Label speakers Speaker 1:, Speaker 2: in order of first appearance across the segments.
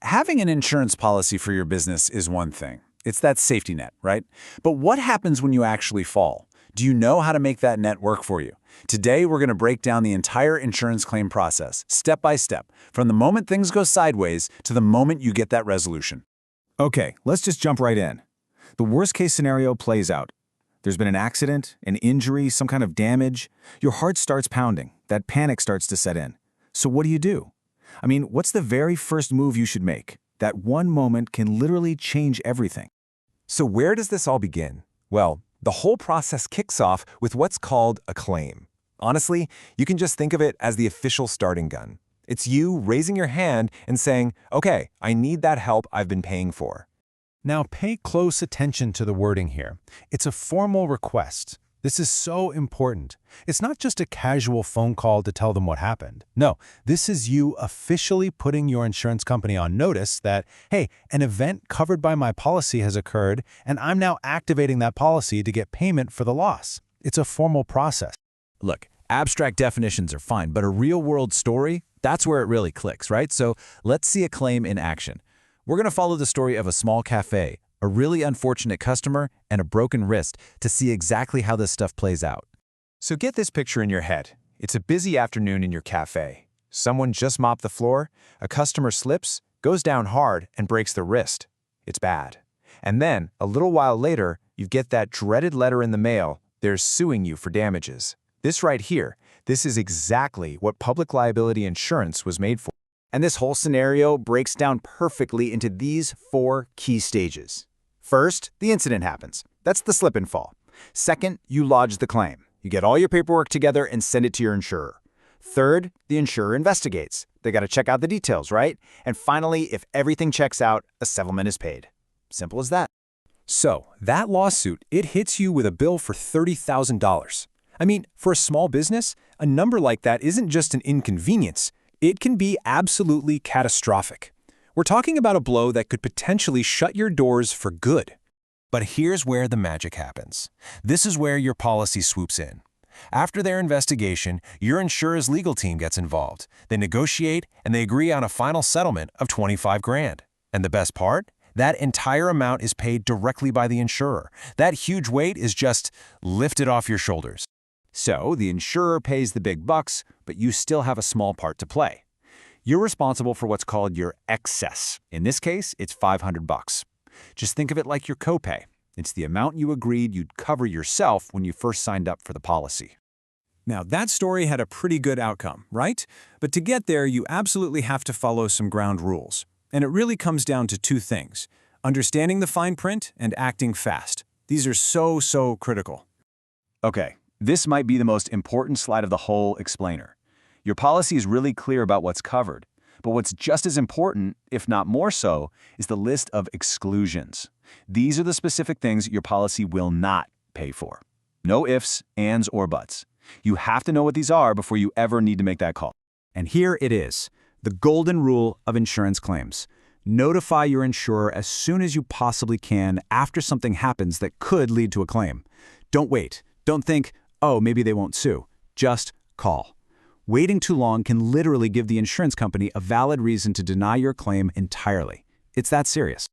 Speaker 1: Having an insurance policy for your business is one thing. It's that safety net, right? But what happens when you actually fall? Do you know how to make that net work for you? Today, we're going to break down the entire insurance claim process, step by step, from the moment things go sideways to the moment you get that resolution.
Speaker 2: Okay, let's just jump right in. The worst-case scenario plays out. There's been an accident, an injury, some kind of damage. Your heart starts pounding. That panic starts to set in. So what do? What's the very first move you should make? That one moment can literally change everything.
Speaker 3: So where does this all begin? Well, the whole process kicks off with what's called a claim. Honestly, you can just think of it as the official starting gun. It's you raising your hand and saying, okay, I need that help I've been paying for.
Speaker 4: Now pay close attention to the wording here. It's a formal request. This is so important. It's not just a casual phone call to tell them what happened. No, this is you officially putting your insurance company on notice that, hey, an event covered by my policy has occurred, and I'm now activating that policy to get payment for the loss. It's a formal process.
Speaker 1: Look, abstract definitions are fine, but a real-world story, that's where it really clicks, right? So let's see a claim in action. We're going to follow the story of a small cafe, a really unfortunate customer, and a broken wrist to see exactly how this stuff plays out.
Speaker 3: So get this picture in your head. It's a busy afternoon in your cafe. Someone just mopped the floor, a customer slips, goes down hard, and breaks their wrist. It's bad. And then, a little while later, you get that dreaded letter in the mail. They're suing you for damages. This right here, this is exactly what public liability insurance was made for.
Speaker 5: And this whole scenario breaks down perfectly into these 4 key stages. First, the incident happens. That's the slip and fall. Second, you lodge the claim. You get all your paperwork together and send it to your insurer. Third, the insurer investigates. They got to check out the details, right? And finally, if everything checks out, a settlement is paid. Simple as that.
Speaker 3: So, that lawsuit, it hits you with a bill for $30,000. For a small business, a number like that isn't just an inconvenience. It can be absolutely catastrophic. We're talking about a blow that could potentially shut your doors for good. But here's where the magic happens. This is where your policy swoops in. After their investigation, your insurer's legal team gets involved. They negotiate and they agree on a final settlement of $25 grand. And the best part? That entire amount is paid directly by the insurer. That huge weight is just lifted off your shoulders.
Speaker 5: So, the insurer pays the big bucks, but you still have a small part to play. You're responsible for what's called your excess. In this case, it's $500. Just think of it like your copay. It's the amount you agreed you'd cover yourself when you first signed up for the policy.
Speaker 1: Now, that story had a pretty good outcome, right? But to get there, you absolutely have to follow some ground rules. And it really comes down to 2 things: understanding the fine print and acting fast. These are so critical.
Speaker 5: Okay, this might be the most important slide of the whole explainer. Your policy is really clear about what's covered, but what's just as important, if not more so, is the list of exclusions. These are the specific things your policy will not pay for. No ifs, ands, or buts. You have to know what these are before you ever need to make that call.
Speaker 1: And here it is, the golden rule of insurance claims. Notify your insurer as soon as you possibly can after something happens that could lead to a claim. Don't wait. Don't think, oh, maybe they won't sue. Just call. Waiting too long can literally give the insurance company a valid reason to deny your claim entirely. It's that serious.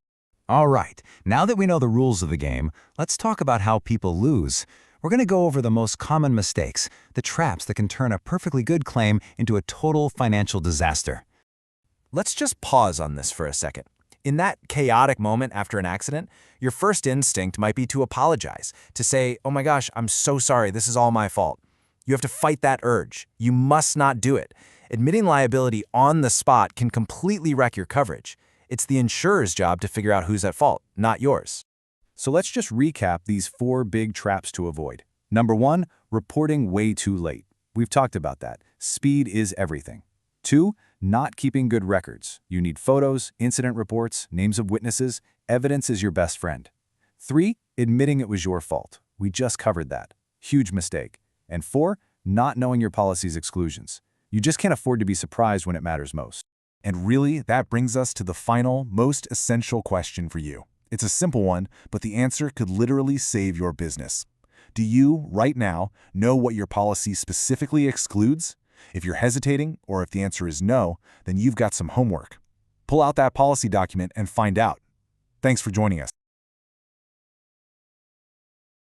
Speaker 2: All right, now that we know the rules of the game, let's talk about how people lose. We're going to go over the most common mistakes, the traps that can turn a perfectly good claim into a total financial disaster.
Speaker 3: Let's just pause on this for a second. In that chaotic moment after an accident, your first instinct might be to apologize, to say, oh my gosh, I'm so sorry, this is all my fault. You have to fight that urge. You must not do it. Admitting liability on the spot can completely wreck your coverage. It's the insurer's job to figure out who's at fault, not yours.
Speaker 1: So let's just recap these 4 big traps to avoid. Number 1, reporting way too late. We've talked about that. Speed is everything. 2, not keeping good records. You need photos, incident reports, names of witnesses. Evidence is your best friend. 3, admitting it was your fault. We just covered that. Huge mistake. And 4, not knowing your policy's exclusions. You just can't afford to be surprised when it matters most.
Speaker 6: And really, that brings us to the final, most essential question for you. It's a simple one, but the answer could literally save your business. Do you, right now, know what your policy specifically excludes? If you're hesitating, or if the answer is no, then you've got some homework. Pull out that policy document and find out. Thanks for joining us.